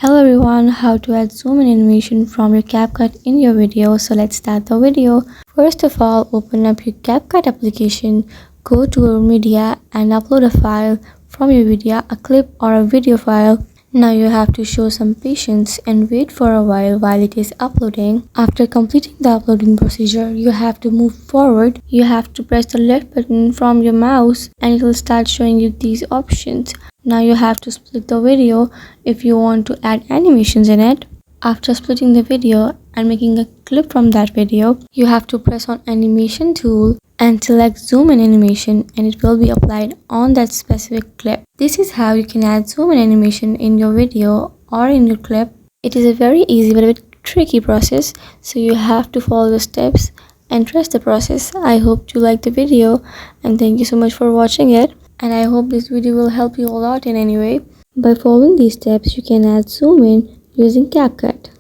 Hello everyone, how to add zoom in animation from your CapCut in your video. So let's start the video. First of all, open up your CapCut application, go to your media and upload a file from your media, a clip or a video file. Now you have to show some patience and wait for a while it is uploading. After completing the uploading procedure, you have to move forward. You have to press the left button from your mouse and it will start showing you these options. Now you have to split the video if you want to add animations in it. After splitting the video and making a clip from that video, you have to press on animation tool and select zoom in animation and it will be applied on that specific clip. This is how you can add zoom in animation in your video or in your clip. It is a very easy but a bit tricky process, so you have to follow the steps and trust the process. I hope you liked the video and thank you so much for watching it. And I hope this video will help you a lot in any way. By following these steps, you can add zoom in using CapCut.